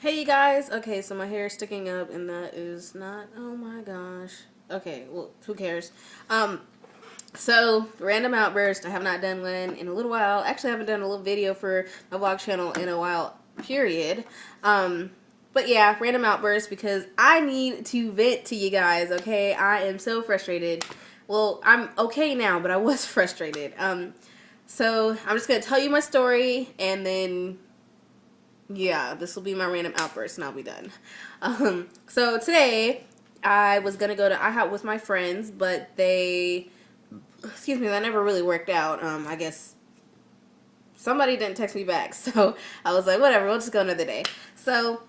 Hey you guys, okay, so my hair is sticking up and that is not, oh my gosh. Okay, well, who cares? So, random outburst, I have not done one in a little while. Actually, I haven't done a little video for my vlog channel in a while, period. But yeah, random outburst because I need to vent to you guys, okay? I am so frustrated. Well, I'm okay now, but I was frustrated. So I'm just gonna tell you my story and then yeah, this will be my random outburst and I'll be done. So today I was gonna go to IHOP with my friends, but excuse me, that never really worked out. I guess somebody didn't text me back, so I was like, whatever, we'll just go another day. So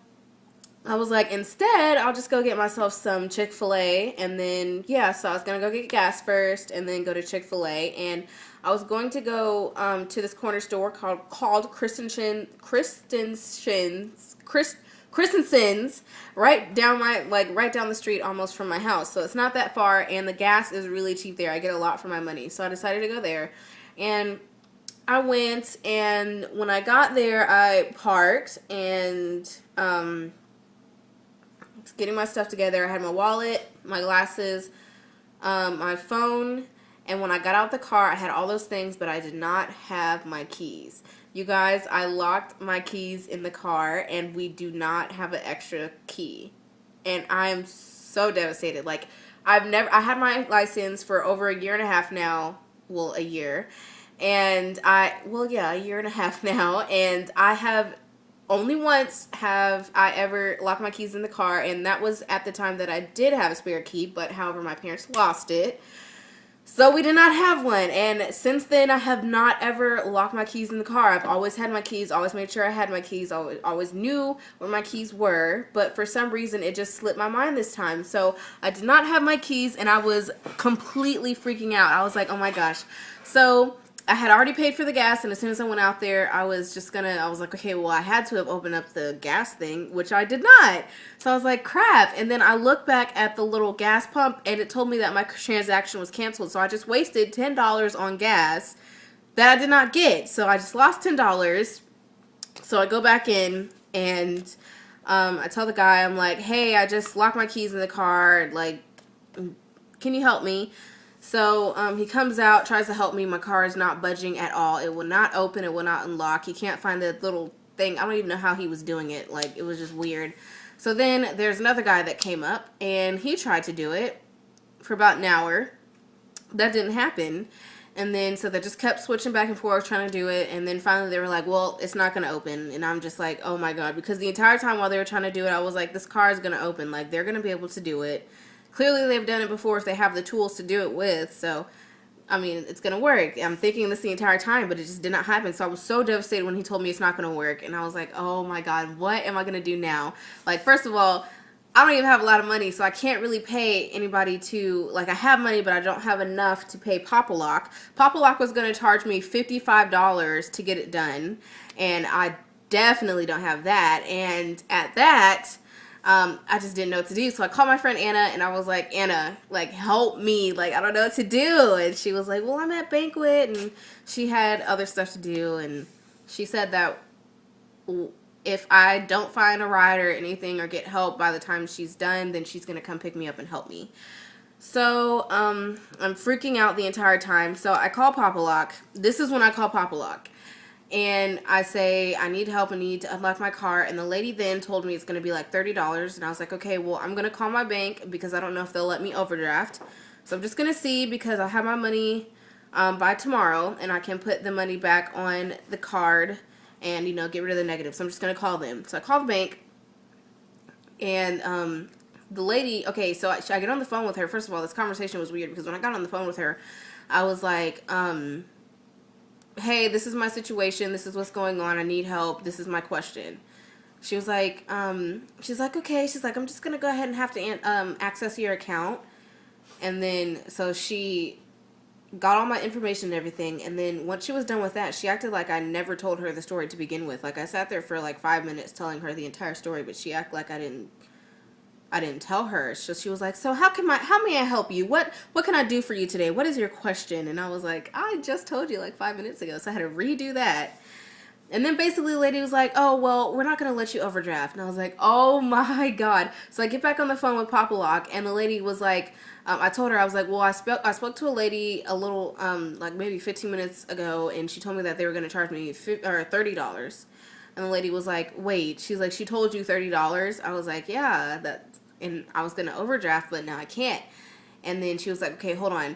I was like, instead, I'll just go get myself some Chick-fil-A, and then, yeah, so I was going to go get gas first, and then go to Chick-fil-A, and I was going to go to this corner store called Christensen's, right down right down the street almost from my house, so it's not that far, and the gas is really cheap there. I get a lot for my money, so I decided to go there, and I went, and when I got there, I parked, and, getting my stuff together. I had my wallet, my glasses, my phone, and when I got out the car, I had all those things, but I did not have my keys. You guys, I locked my keys in the car, and we do not have an extra key. And I'm so devastated. Like, I had my license for over a year and a half now. Well, a year. And a year and a half now. And I have only once have I ever locked my keys in the car, and that was at the time that I did have a spare key, but however my parents lost it. So we did not have one, and since then I have not ever locked my keys in the car. I've always had my keys, always made sure I had my keys, always knew where my keys were, but for some reason it just slipped my mind this time. So I did not have my keys, and I was completely freaking out. I was like, oh my gosh. So I had already paid for the gas, and as soon as I went out there, I was like, okay, well, I had to have opened up the gas thing, which I did not. So I was like, crap. And then I looked back at the little gas pump, and it told me that my transaction was canceled. So I just wasted $10 on gas that I did not get. So I just lost $10. So I go back in, and I tell the guy, I'm like, hey, I just locked my keys in the car. Like, can you help me? So he comes out, tries to help me. My car is not budging at all. It will not open. It will not unlock. He can't find the little thing. I don't even know how he was doing it. Like, it was just weird. So then there's another guy that came up, and he tried to do it for about an hour. That didn't happen. And then, so they just kept switching back and forth, trying to do it. And then finally they were like, well, it's not going to open. And I'm just like, oh my God. Because the entire time while they were trying to do it, I was like, this car is going to open. Like, they're going to be able to do it. Clearly, they've done it before if they have the tools to do it with. So, I mean, it's going to work. I'm thinking this the entire time, but it just did not happen. So I was so devastated when he told me it's not going to work. And I was like, oh my God, what am I going to do now? Like, first of all, I don't even have a lot of money, so I can't really pay anybody to, like, I have money, but I don't have enough to pay Papa-Lock. Papa-Lock was going to charge me $55 to get it done. And I definitely don't have that. And at that, I just didn't know what to do. So I called my friend Anna, and I was like, Anna, like, help me. Like, I don't know what to do. And she was like, well, I'm at banquet. And she had other stuff to do. And she said that if I don't find a ride or anything or get help by the time she's done, then she's going to come pick me up and help me. So I'm freaking out the entire time. So I call Papa-Lock. This is when I call Papa-Lock. And I say, I need help, I need to unlock my car. And the lady then told me it's going to be like $30. And I was like, okay, well, I'm going to call my bank because I don't know if they'll let me overdraft. So I'm just going to see because I have my money by tomorrow. And I can put the money back on the card and, you know, get rid of the negative. So I'm just going to call them. So I call the bank. And the lady, okay, so I get on the phone with her. First of all, this conversation was weird because when I got on the phone with her, I was like, hey, this is my situation, this is what's going on, I need help, this is my question. She was like, okay, she's like, I'm just gonna go ahead and have to access your account. And then, so she got all my information and everything, and then once she was done with that, she acted like I never told her the story to begin with. Like, I sat there for like 5 minutes telling her the entire story, but she acted like I didn't tell her. So she was like, so how may I help you? What can I do for you today? What is your question? And I was like, I just told you like 5 minutes ago. So I had to redo that. And then basically the lady was like, oh, well, we're not going to let you overdraft. And I was like, oh my God. So I get back on the phone with Papa Lock, and the lady was like, I told her, I was like, well, I spoke to a lady a little, like maybe 15 minutes ago, and she told me that they were going to charge me $30. And the lady was like, wait, she's like, she told you $30? I was like, yeah, and I was going to overdraft, but now I can't. And then she was like, okay, hold on.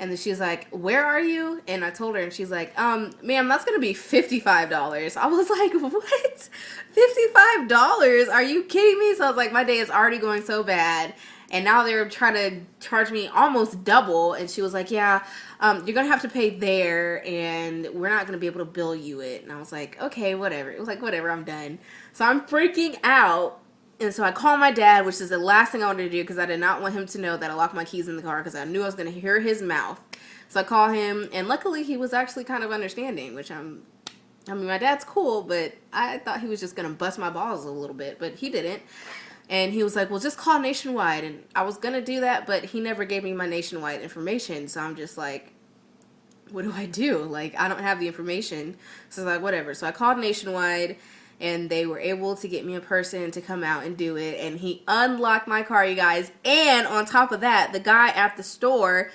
And then she's like, where are you? And I told her, and she's like, ma'am, that's going to be $55. I was like, what? $55? Are you kidding me? So I was like, my day is already going so bad. And now they're trying to charge me almost double. And she was like, yeah, you're going to have to pay there, and we're not going to be able to bill you it. And I was like, okay, whatever. It was like, whatever, I'm done. So I'm freaking out. And so I called my dad, which is the last thing I wanted to do because I did not want him to know that I locked my keys in the car because I knew I was going to hear his mouth. So I call him, and luckily he was actually kind of understanding, which I mean, my dad's cool, but I thought he was just going to bust my balls a little bit, but he didn't. And he was like, well, just call Nationwide. And I was going to do that, but he never gave me my Nationwide information. So I'm just like, what do I do? Like, I don't have the information. So I was like, whatever. So I called Nationwide, and they were able to get me a person to come out and do it. And he unlocked my car, you guys. And on top of that, the guy at the store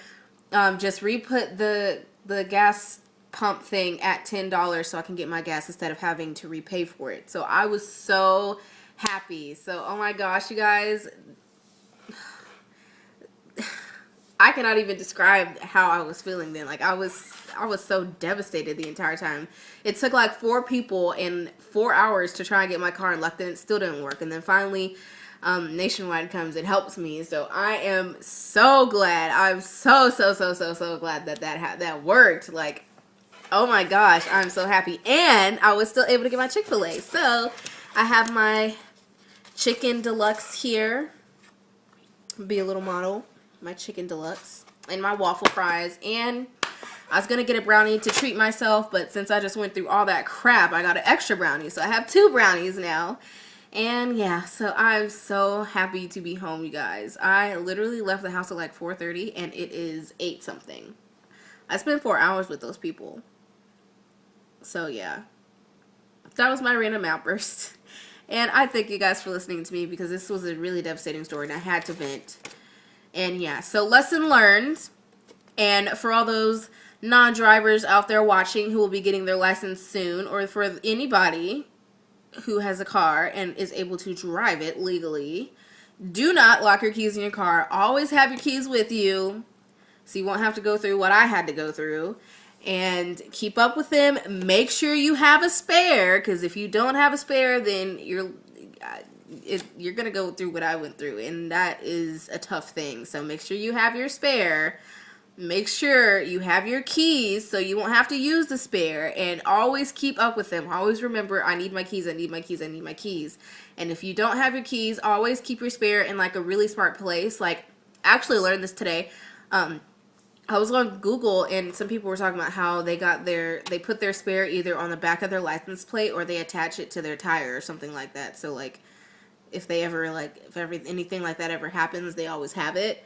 just re-put the gas pump thing at $10 so I can get my gas instead of having to repay for it. So I was so happy. So, oh my gosh, you guys. I cannot even describe how I was feeling then. Like, I was so devastated the entire time. It took like 4 people and 4 hours to try and get my car unlocked, and it still didn't work. And then finally, Nationwide comes and helps me. So I am so glad. I'm so glad that worked. Like, oh my gosh, I'm so happy. And I was still able to get my Chick-fil-A. So I have my chicken deluxe here. Be a little model. My chicken deluxe and my waffle fries, and I was gonna get a brownie to treat myself, but since I just went through all that crap, I got an extra brownie, so I have 2 brownies now. And yeah, so I'm so happy to be home, you guys. I literally left the house at like 4:30, and it is 8 something. I spent 4 hours with those people. So yeah, that was my random outburst. And I thank you guys for listening to me, because this was a really devastating story and I had to vent. And yeah, so lesson learned. And for all those non-drivers out there watching who will be getting their license soon, or for anybody who has a car and is able to drive it legally, do not lock your keys in your car. Always have your keys with you so you won't have to go through what I had to go through. And keep up with them. Make sure you have a spare, because if you don't have a spare, then you're going to go through what I went through, and that is a tough thing. So make sure you have your spare. Make sure you have your keys so you won't have to use the spare, and always keep up with them. Always remember, I need my keys, I need my keys, I need my keys. And if you don't have your keys, always keep your spare in like a really smart place. Like, I actually learned this today. I was on Google, and some people were talking about how they put their spare either on the back of their license plate, or they attach it to their tire or something like that. So like, if anything like that ever happens, they always have it.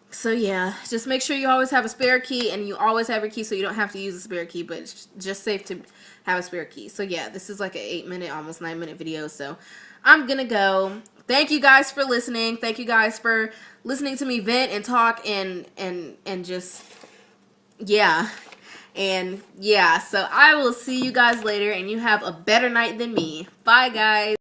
So yeah, just make sure you always have a spare key, and you always have your key so you don't have to use a spare key, but it's just safe to have a spare key. So yeah, this is like an 8-minute, almost 9-minute video, so I'm gonna go. Thank you guys for listening. Thank you guys for listening to me vent and talk and just, yeah. And yeah, so I will see you guys later, and you have a better night than me. Bye, guys.